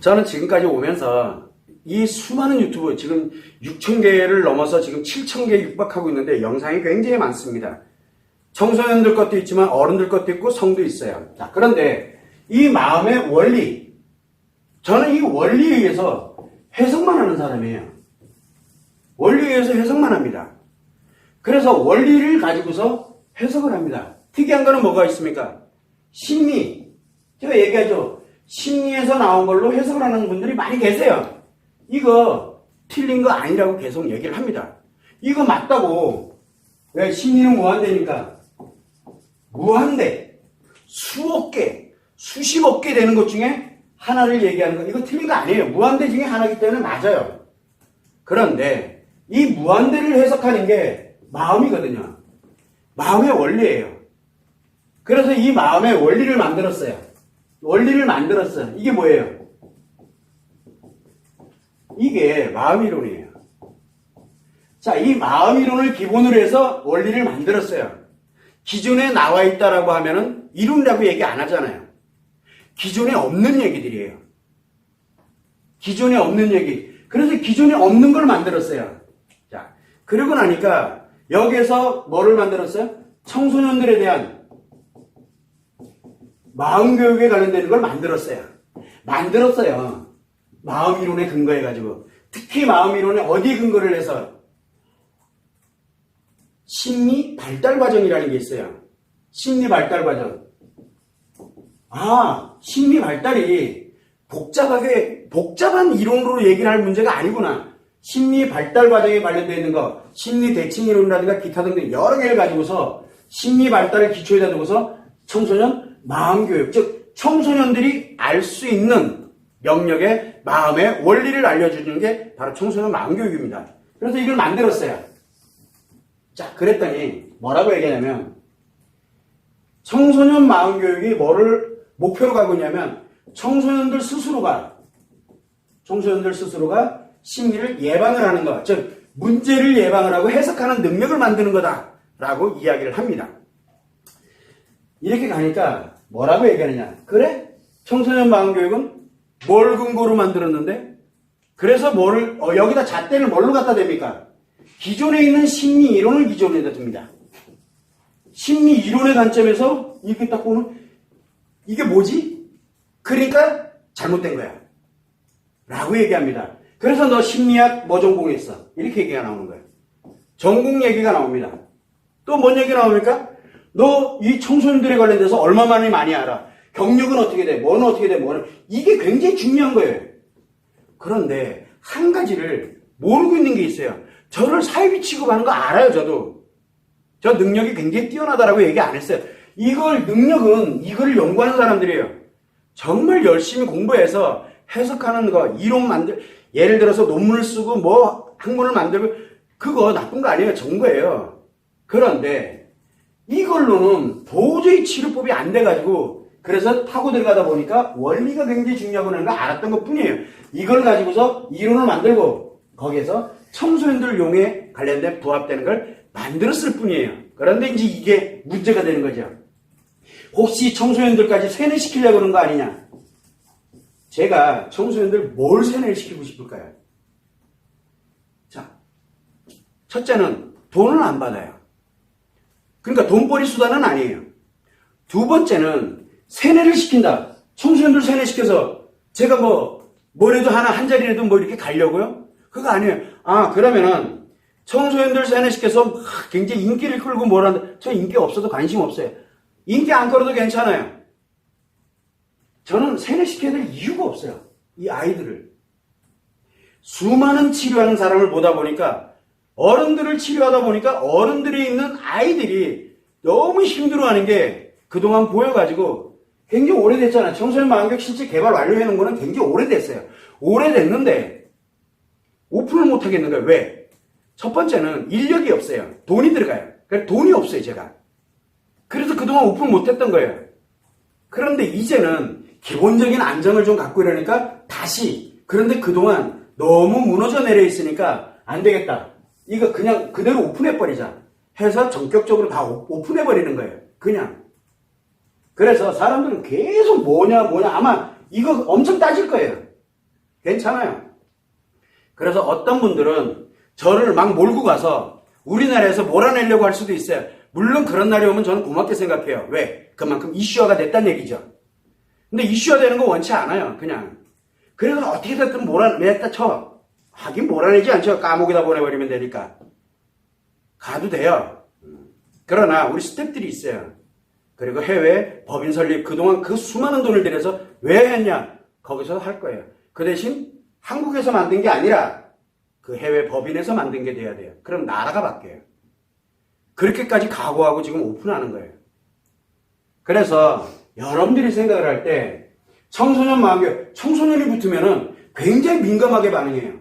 저는 지금까지 오면서 이 수많은 유튜브, 지금 6,000개를 넘어서 지금 7,000개 육박하고 있는데 영상이 굉장히 많습니다. 청소년들 것도 있지만 어른들 것도 있고 성도 있어요. 자, 그런데 이 마음의 원리, 저는 이 원리에 의해서 해석만 하는 사람이에요. 원리에 의해서 해석만 합니다. 그래서 원리를 가지고서 해석을 합니다. 특이한 거는 뭐가 있습니까? 심리. 제가 얘기하죠. 심리에서 나온 걸로 해석을 하는 분들이 많이 계세요. 이거 틀린 거 아니라고 계속 얘기를 합니다. 이거 맞다고. 왜? 심리는 무한대니까. 무한대. 수억 개, 수십억 개 되는 것 중에 하나를 얘기하는 거. 이거 틀린 거 아니에요. 무한대 중에 하나이기 때문에 맞아요. 그런데 이 무한대를 해석하는 게 마음이거든요. 마음의 원리예요. 그래서 이 마음의 원리를 만들었어요. 원리를 만들었어요. 이게 뭐예요? 이게 마음이론이에요. 자, 이 마음이론을 기본으로 해서 원리를 만들었어요. 기존에 나와 있다라고 하면은 이론이라고 얘기 안 하잖아요. 기존에 없는 얘기들이에요. 기존에 없는 얘기. 그래서 기존에 없는 걸 만들었어요. 자, 그러고 나니까 여기에서 뭐를 만들었어요? 청소년들에 대한 마음교육에 관련되는 걸 만들었어요. 마음이론에 근거해가지고. 특히 마음이론에 어디에 근거를 해서? 심리 발달 과정이라는 게 있어요. 심리 발달 과정. 아, 심리 발달이 복잡한 이론으로 얘기를 할 문제가 아니구나. 심리 발달 과정에 관련되어 있는 거, 심리 대칭 이론이라든가 기타 등등 여러 개를 가지고서 심리 발달을 기초에다 두고서 청소년 마음교육, 즉 청소년들이 알 수 있는 영역의 마음의 원리를 알려주는 게 바로 청소년 마음교육입니다. 그래서 이걸 만들었어요. 자, 그랬더니 뭐라고 얘기하냐면 청소년 마음교육이 뭐를 목표로 가고 있냐면 청소년들 스스로가 심리를 예방을 하는 것, 즉 문제를 예방을 하고 해석하는 능력을 만드는 거다라고 이야기를 합니다. 이렇게 가니까 뭐라고 얘기하느냐? 그래? 청소년 마음교육은 뭘 근거로 만들었는데? 그래서 여기다 잣대를 뭘로 갖다 댑니까? 기존에 있는 심리 이론을 기존에다 둡니다. 심리 이론의 관점에서 이렇게 딱 보면 이게 뭐지? 그러니까 잘못된 거야. 라고 얘기합니다. 그래서 너 심리학 뭐 전공했어? 이렇게 얘기가 나오는 거예요. 전공 얘기가 나옵니다. 또 뭔 얘기 나옵니까? 너 이 청소년들에 관련돼서 얼마만에 많이 알아? 경력은 어떻게 돼? 뭐는 어떻게 돼? 뭐는. 이게 굉장히 중요한 거예요. 그런데 한 가지를 모르고 있는 게 있어요. 저를 사이비 취급하는 거 알아요, 저도. 저 능력이 굉장히 뛰어나다라고 얘기 안 했어요. 능력은 이거를 연구하는 사람들이에요. 정말 열심히 공부해서 해석하는 거, 예를 들어서 논문을 쓰고 뭐 학문을 만들고, 그거 나쁜 거 아니에요. 좋은 거예요. 그런데 이걸로는 도저히 치료법이 안 돼가지고, 그래서 타고 들어가다 보니까 원리가 굉장히 중요하고 하는 걸 알았던 것 뿐이에요. 이걸 가지고서 이론을 만들고, 거기에서 청소년들 용에 관련된 부합되는 걸 만들었을 뿐이에요. 그런데 이제 이게 문제가 되는 거죠. 혹시 청소년들까지 세뇌시키려고 그런 거 아니냐? 제가 청소년들 뭘 세뇌를 시키고 싶을까요? 자, 첫째는 돈을 안 받아요. 그러니까 돈벌이 수단은 아니에요. 두 번째는 세뇌를 시킨다. 청소년들 세뇌시켜서 제가 뭐라도 한 자리라도 이렇게 가려고요? 그거 아니에요. 아, 그러면은 청소년들 세뇌시켜서 굉장히 인기를 끌고 뭐란다. 저 인기 없어도 관심 없어요. 인기 안 끌어도 괜찮아요. 저는 세뇌시켜야 될 이유가 없어요. 이 아이들을. 수많은 치료하는 사람을 보다 보니까 어른들을 치료하다 보니까 어른들이 있는 아이들이 너무 힘들어하는 게 그동안 보여가지고 굉장히 오래됐잖아요. 청소년 마음교육 실제 개발 완료해 놓은 거는 굉장히 오래됐어요. 오래됐는데 오픈을 못 하겠는 거예요. 왜? 첫 번째는 인력이 없어요. 돈이 들어가요. 그러니까 돈이 없어요, 제가. 그래서 그동안 오픈을 못 했던 거예요. 그런데 이제는 기본적인 안정을 좀 갖고 이러니까 다시. 그런데 그동안 너무 무너져 내려 있으니까 안 되겠다. 이거 그냥 그대로 오픈해버리자. 해서 전격적으로 다 오픈해버리는 거예요. 그냥. 그래서 사람들은 계속 뭐냐 아마 이거 엄청 따질 거예요. 괜찮아요. 그래서 어떤 분들은 저를 막 몰고 가서 우리나라에서 몰아내려고 할 수도 있어요. 물론 그런 날이 오면 저는 고맙게 생각해요. 왜? 그만큼 이슈화가 됐다는 얘기죠. 근데 이슈화 되는 거 원치 않아요. 그냥. 그래서 어떻게 됐든 몰아냈다 쳐. 하긴 몰아내지 않죠. 감옥에다 보내버리면 되니까. 가도 돼요. 그러나 우리 스텝들이 있어요. 그리고 해외 법인 설립 그동안 그 수많은 돈을 들여서 왜 했냐? 거기서 할 거예요. 그 대신 한국에서 만든 게 아니라 그 해외 법인에서 만든 게 돼야 돼요. 그럼 나라가 바뀌어요. 그렇게까지 각오하고 지금 오픈하는 거예요. 그래서 여러분들이 생각을 할 때 청소년 마음교육, 청소년이 붙으면은 굉장히 민감하게 반응해요.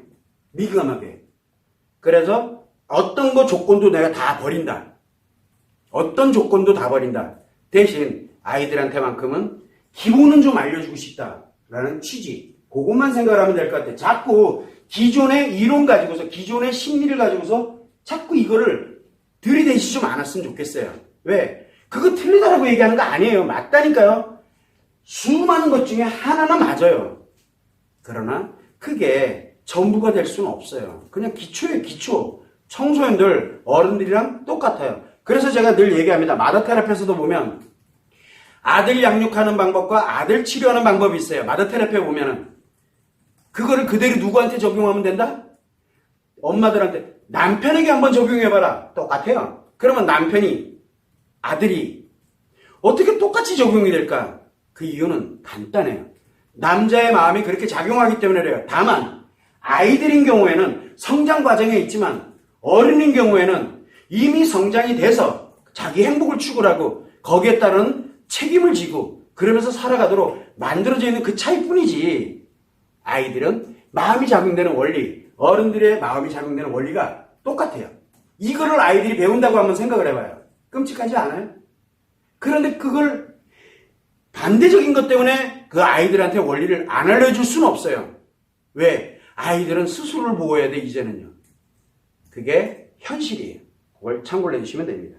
민감하게. 그래서 어떤 거 조건도 내가 다 버린다. 어떤 조건도 다 버린다. 대신 아이들한테만큼은 기본은 좀 알려주고 싶다라는 취지. 그것만 생각을 하면 될 것 같아요. 자꾸 기존의 이론 가지고서, 기존의 심리를 가지고서 자꾸 이거를 들이대시 좀 않았으면 좋겠어요. 왜? 그거 틀리다라고 얘기하는 거 아니에요. 맞다니까요. 수많은 것 중에 하나는 맞아요. 그러나 그게 전부가 될 수는 없어요. 그냥 기초예요, 기초. 청소년들, 어른들이랑 똑같아요. 그래서 제가 늘 얘기합니다. 마더테라피에서도 보면 아들 양육하는 방법과 아들 치료하는 방법이 있어요. 마더테라피에 보면은 그거를 그대로 누구한테 적용하면 된다? 엄마들한테 남편에게 한번 적용해봐라. 똑같아요. 그러면 남편이 아들이 어떻게 똑같이 적용이 될까? 그 이유는 간단해요. 남자의 마음이 그렇게 작용하기 때문에 그래요. 다만 아이들인 경우에는 성장 과정에 있지만 어른인 경우에는 이미 성장이 돼서 자기 행복을 추구하고 거기에 따른 책임을 지고 그러면서 살아가도록 만들어져 있는 그 차이뿐이지. 아이들은 마음이 작용되는 원리, 어른들의 마음이 작용되는 원리가 똑같아요. 이거를 아이들이 배운다고 한번 생각을 해봐요. 끔찍하지 않아요? 그런데 그걸 반대적인 것 때문에 그 아이들한테 원리를 안 알려줄 수는 없어요. 왜? 아이들은 스스로를 보호해야 돼, 이제는요. 그게 현실이에요. 그걸 참고를 해주시면 됩니다.